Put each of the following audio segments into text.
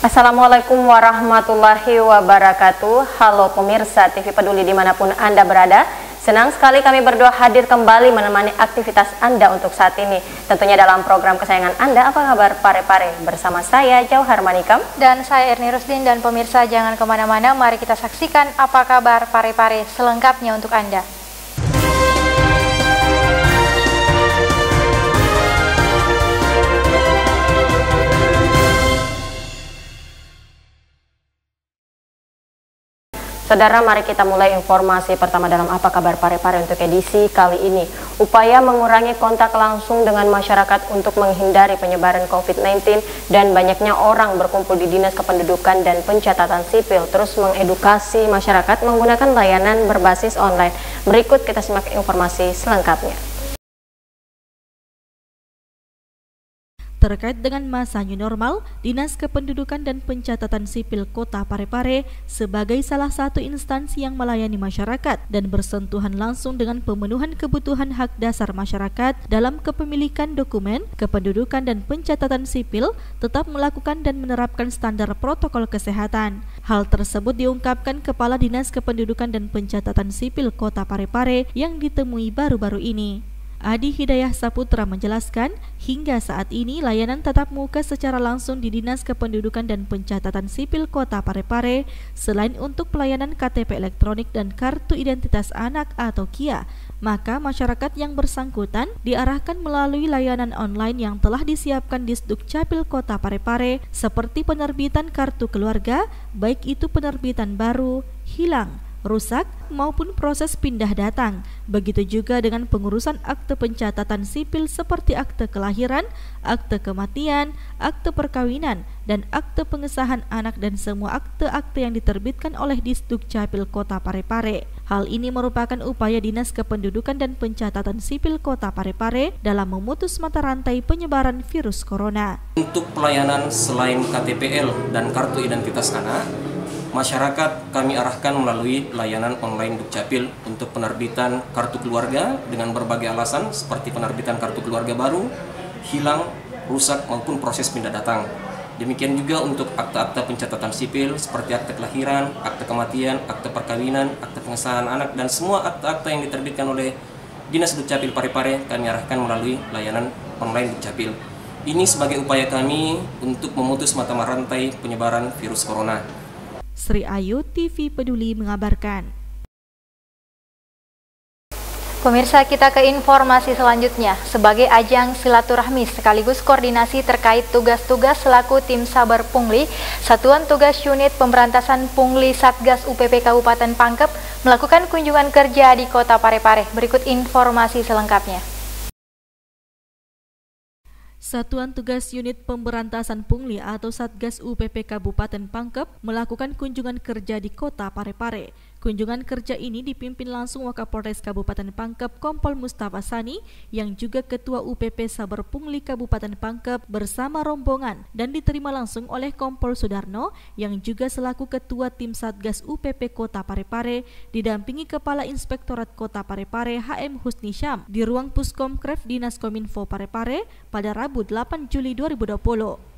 Assalamualaikum warahmatullahi wabarakatuh. Halo pemirsa TV Peduli dimanapun Anda berada. Senang sekali kami berdua hadir kembali menemani aktivitas Anda untuk saat ini. Tentunya dalam program kesayangan Anda, Apa Kabar Pare-Pare? Bersama saya Jauhar Manikam. Dan saya Erni Rusdin. Dan pemirsa jangan kemana-mana, mari kita saksikan Apa Kabar Pare-Pare selengkapnya untuk Anda. Saudara, mari kita mulai informasi pertama dalam Apa Kabar Pare-Pare untuk edisi kali ini. Upaya mengurangi kontak langsung dengan masyarakat untuk menghindari penyebaran COVID-19 dan banyaknya orang berkumpul di Dinas Kependudukan dan Pencatatan Sipil terus mengedukasi masyarakat menggunakan layanan berbasis online. Berikut kita simak informasi selengkapnya. Terkait dengan masa new normal, Dinas Kependudukan dan Pencatatan Sipil Kota Pare-Pare sebagai salah satu instansi yang melayani masyarakat dan bersentuhan langsung dengan pemenuhan kebutuhan hak dasar masyarakat dalam kepemilikan dokumen, kependudukan dan pencatatan sipil tetap melakukan dan menerapkan standar protokol kesehatan. Hal tersebut diungkapkan Kepala Dinas Kependudukan dan Pencatatan Sipil Kota Pare-Pare yang ditemui baru-baru ini. Adi Hidayah Saputra menjelaskan, hingga saat ini layanan tatap muka secara langsung di Dinas Kependudukan dan Pencatatan Sipil Kota Pare-Pare selain untuk pelayanan KTP elektronik dan Kartu Identitas Anak atau KIA, maka masyarakat yang bersangkutan diarahkan melalui layanan online yang telah disiapkan di Sdukcapil Kota Pare-Pare seperti penerbitan kartu keluarga, baik itu penerbitan baru, hilang, rusak maupun proses pindah datang. Begitu juga dengan pengurusan akte pencatatan sipil seperti akte kelahiran, akte kematian, akte perkawinan, dan akte pengesahan anak dan semua akte-akte yang diterbitkan oleh Disdukcapil Kota Pare-Pare. Hal ini merupakan upaya Dinas Kependudukan dan Pencatatan Sipil Kota Pare-Pare dalam memutus mata rantai penyebaran virus corona. Untuk pelayanan selain KTPL dan Kartu Identitas Anak, masyarakat kami arahkan melalui layanan online Dukcapil untuk penerbitan kartu keluarga dengan berbagai alasan seperti penerbitan kartu keluarga baru, hilang, rusak maupun proses pindah datang. Demikian juga untuk akte-akte pencatatan sipil seperti akte kelahiran, akte kematian, akte perkawinan, akte pengesahan anak dan semua akte-akte yang diterbitkan oleh Dinas Dukcapil Pare-Pare kami arahkan melalui layanan online Dukcapil. Ini sebagai upaya kami untuk memutus mata rantai penyebaran virus corona. Sri Ayu, TV Peduli mengabarkan. Pemirsa, kita ke informasi selanjutnya. Sebagai ajang silaturahmi sekaligus koordinasi terkait tugas-tugas selaku tim Saber Pungli, Satuan Tugas Unit Pemberantasan Pungli Satgas UPP Kabupaten Pangkep melakukan kunjungan kerja di Kota Pare-Pare. Berikut informasi selengkapnya. Satuan Tugas Unit Pemberantasan Pungli atau Satgas UPP Kabupaten Pangkep melakukan kunjungan kerja di Kota Pare-Pare. Kunjungan kerja ini dipimpin langsung Wakapolres Kabupaten Pangkep Kompol Mustafa Sani yang juga Ketua UPP Saber Pungli Kabupaten Pangkep bersama rombongan dan diterima langsung oleh Kompol Sudarno yang juga selaku Ketua Tim Satgas UPP Kota Pare-Pare didampingi Kepala Inspektorat Kota Pare-Pare HM Husni Syam di ruang Puskomkref Dinas Kominfo Pare-Pare pada Rabu 8 Juli 2020.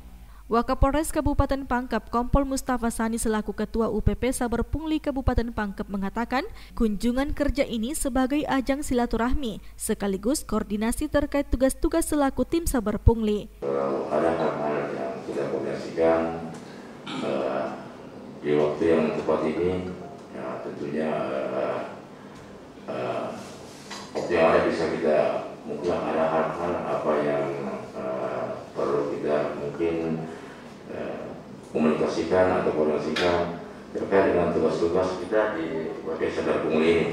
Wakapolres Kabupaten Pangkep Kompol Mustafa Sani selaku Ketua UPP Saber Pungli Kabupaten Pangkep mengatakan kunjungan kerja ini sebagai ajang silaturahmi sekaligus koordinasi terkait tugas-tugas selaku tim Saber Pungli. Ada hal-hal yang kita koordinasikan di waktu yang tepat ini, ya tentunya waktu yang ada bisa kita mungkin ada hal-hal apa yang perlu kita mungkin komunikasikan atau koordinasikan terkait dengan tugas-tugas kita di UPP Saber Pungli ini.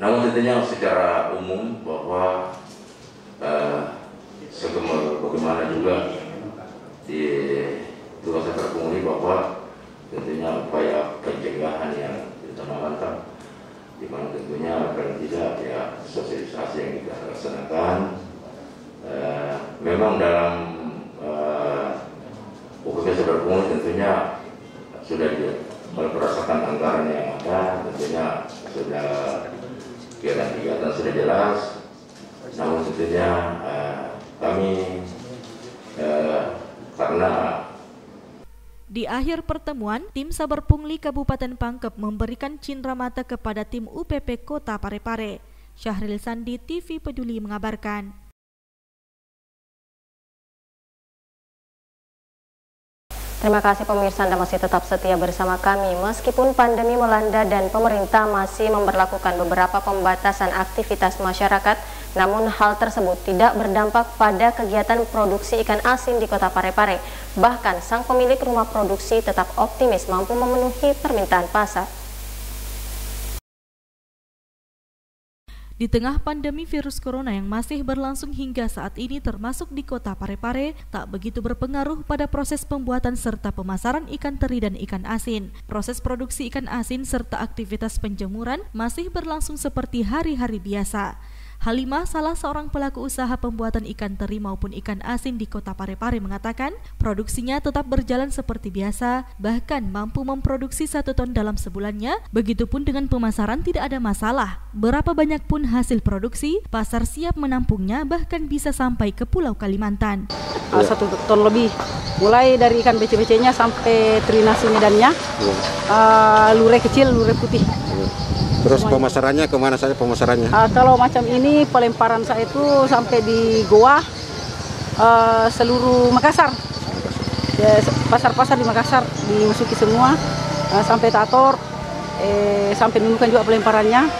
Namun tentunya secara umum bahwa bagaimana juga di tugas Saber Pungli bahwa tentunya upaya pencegahan yang ditamakan, di mana tentunya paling tidak ya sosialisasi yang kita laksanakan. Memang dalam UPP Saber Pungli tentunya sudah berdasarkan anggaran yang ada, tentunya sudah kegiatan-kegiatan sudah jelas. Namun tentunya kami karena Di akhir pertemuan, tim Sabar Pungli Kabupaten Pangkep memberikan cindera mata kepada tim UPP Kota Parepare. Syahril Sandi, TV Peduli mengabarkan. Terima kasih pemirsa, Anda masih tetap setia bersama kami. Meskipun pandemi melanda dan pemerintah masih memberlakukan beberapa pembatasan aktivitas masyarakat, namun hal tersebut tidak berdampak pada kegiatan produksi ikan asin di Kota Parepare. Bahkan sang pemilik rumah produksi tetap optimis mampu memenuhi permintaan pasar. Di tengah pandemi virus corona yang masih berlangsung hingga saat ini termasuk di Kota Parepare, tak begitu berpengaruh pada proses pembuatan serta pemasaran ikan teri dan ikan asin. Proses produksi ikan asin serta aktivitas penjemuran masih berlangsung seperti hari-hari biasa. Halimah, salah seorang pelaku usaha pembuatan ikan teri maupun ikan asin di Kota Parepare mengatakan produksinya tetap berjalan seperti biasa, bahkan mampu memproduksi 1 ton dalam sebulannya. Begitupun dengan pemasaran tidak ada masalah. Berapa banyak pun hasil produksi, pasar siap menampungnya, bahkan bisa sampai ke Pulau Kalimantan. 1 ton lebih, mulai dari ikan bece-becenya sampai teri nasi medannya, lure kecil, lure putih. Terus pemasarannya kemana saja pemasarannya? Kalau macam ini pelemparan saya itu sampai di Goa, seluruh Makassar, ya, pasar-pasar di Makassar dimasuki semua, sampai Tator, sampai Nunukan juga pelemparannya,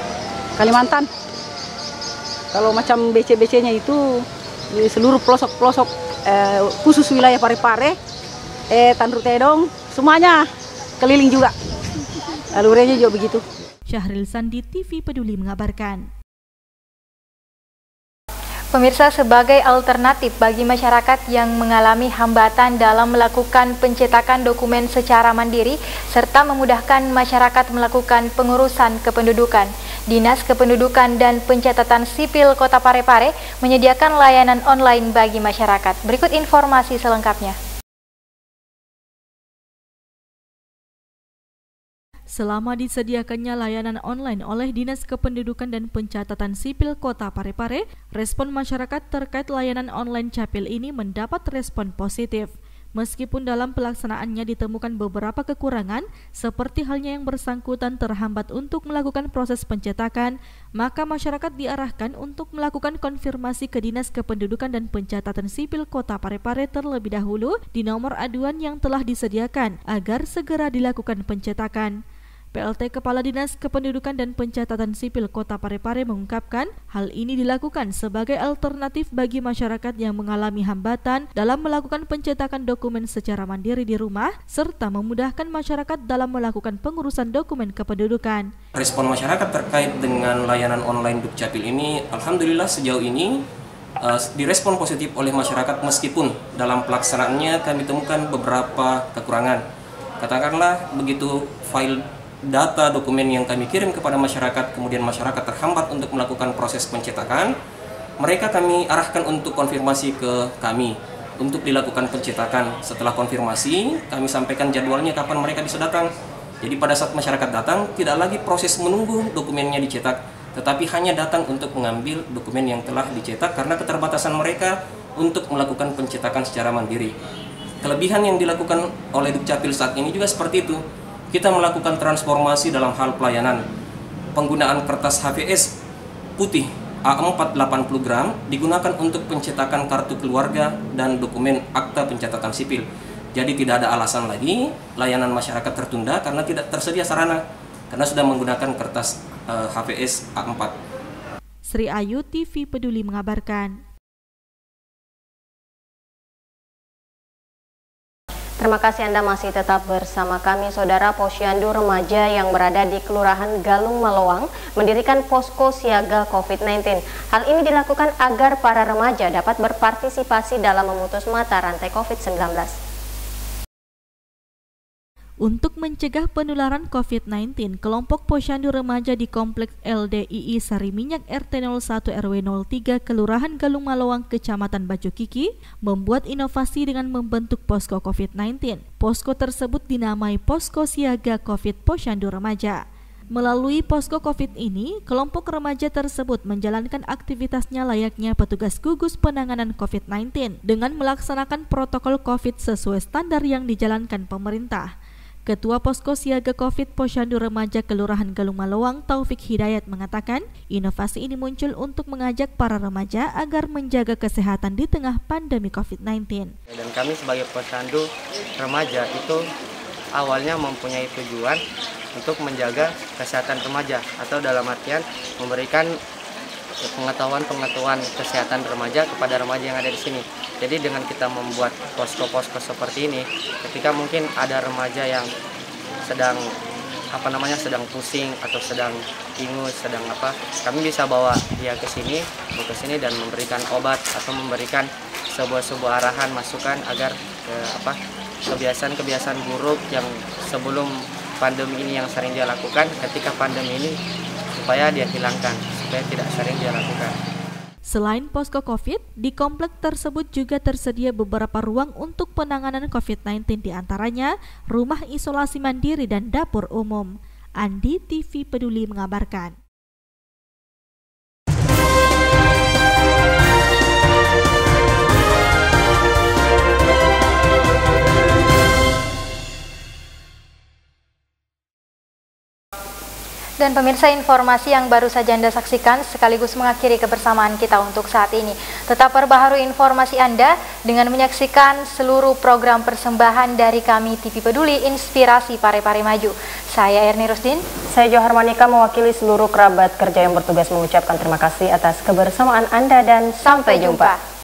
Kalimantan. Kalau macam BC-BC-nya itu di seluruh pelosok-pelosok, khusus wilayah Parepare, Tandru Tedong, semuanya keliling juga. Lurenya juga begitu. Syahril Sandi, TV Peduli mengabarkan. Pemirsa, sebagai alternatif bagi masyarakat yang mengalami hambatan dalam melakukan pencetakan dokumen secara mandiri serta memudahkan masyarakat melakukan pengurusan kependudukan, Dinas Kependudukan dan Pencatatan Sipil Kota Parepare menyediakan layanan online bagi masyarakat. Berikut informasi selengkapnya. Selama disediakannya layanan online oleh Dinas Kependudukan dan Pencatatan Sipil Kota Parepare, respon masyarakat terkait layanan online Capil ini mendapat respon positif. Meskipun dalam pelaksanaannya ditemukan beberapa kekurangan, seperti halnya yang bersangkutan terhambat untuk melakukan proses pencetakan, maka masyarakat diarahkan untuk melakukan konfirmasi ke Dinas Kependudukan dan Pencatatan Sipil Kota Parepare terlebih dahulu di nomor aduan yang telah disediakan agar segera dilakukan pencetakan. PLT Kepala Dinas Kependudukan dan Pencatatan Sipil Kota Parepare mengungkapkan hal ini dilakukan sebagai alternatif bagi masyarakat yang mengalami hambatan dalam melakukan pencetakan dokumen secara mandiri di rumah serta memudahkan masyarakat dalam melakukan pengurusan dokumen kependudukan. Respon masyarakat terkait dengan layanan online Dukcapil ini alhamdulillah sejauh ini direspon positif oleh masyarakat, meskipun dalam pelaksanaannya kami temukan beberapa kekurangan. Katakanlah begitu file data dokumen yang kami kirim kepada masyarakat, kemudian masyarakat terhambat untuk melakukan proses pencetakan, mereka kami arahkan untuk konfirmasi ke kami untuk dilakukan pencetakan. Setelah konfirmasi, kami sampaikan jadwalnya kapan mereka bisa datang. Jadi pada saat masyarakat datang, tidak lagi proses menunggu dokumennya dicetak, tetapi hanya datang untuk mengambil dokumen yang telah dicetak karena keterbatasan mereka untuk melakukan pencetakan secara mandiri. Kelebihan yang dilakukan oleh Dukcapil saat ini juga seperti itu. Kita melakukan transformasi dalam hal pelayanan. Penggunaan kertas HVS putih A4 80 gram digunakan untuk pencetakan kartu keluarga dan dokumen akta pencatatan sipil. Jadi tidak ada alasan lagi layanan masyarakat tertunda karena tidak tersedia sarana, karena sudah menggunakan kertas HVS A4. Sri Ayu, TV Peduli mengabarkan. Terima kasih Anda masih tetap bersama kami. Saudara, Posyandu remaja yang berada di Kelurahan Galung Malowang mendirikan posko siaga COVID-19. Hal ini dilakukan agar para remaja dapat berpartisipasi dalam memutus mata rantai COVID-19. Untuk mencegah penularan COVID-19, kelompok Posyandu remaja di Kompleks LDII Sari Minyak RT 01 RW 03 Kelurahan Galung Malowang Kecamatan Bacukiki membuat inovasi dengan membentuk posko COVID-19. Posko tersebut dinamai Posko Siaga COVID Posyandu Remaja. Melalui posko COVID ini, kelompok remaja tersebut menjalankan aktivitasnya layaknya petugas gugus penanganan COVID-19 dengan melaksanakan protokol COVID sesuai standar yang dijalankan pemerintah. Ketua Posko Siaga COVID Posyandu Remaja Kelurahan Galung Malawang Taufik Hidayat mengatakan, inovasi ini muncul untuk mengajak para remaja agar menjaga kesehatan di tengah pandemi COVID-19. Dan kami sebagai Posyandu Remaja itu awalnya mempunyai tujuan untuk menjaga kesehatan remaja atau dalam artian memberikan pengetahuan kesehatan remaja kepada remaja yang ada di sini. Jadi dengan kita membuat posko-posko seperti ini, ketika mungkin ada remaja yang sedang pusing atau sedang ingus, kami bisa bawa dia ke sini dan memberikan obat atau memberikan sebuah arahan masukan agar kebiasaan-kebiasaan buruk yang sebelum pandemi ini yang sering dia lakukan, ketika pandemi ini supaya dia hilangkan, supaya tidak sering dia lakukan. Selain posko COVID, di komplek tersebut juga tersedia beberapa ruang untuk penanganan COVID-19, di antaranya rumah isolasi mandiri dan dapur umum. Andi TV Peduli mengabarkan. Dan pemirsa, informasi yang baru saja Anda saksikan sekaligus mengakhiri kebersamaan kita untuk saat ini. Tetap perbaharui informasi Anda dengan menyaksikan seluruh program persembahan dari kami TV Peduli Inspirasi Pare-Pare Maju. Saya Erni Rusdin. Saya Johar Monika mewakili seluruh kerabat kerja yang bertugas mengucapkan terima kasih atas kebersamaan Anda dan sampai jumpa.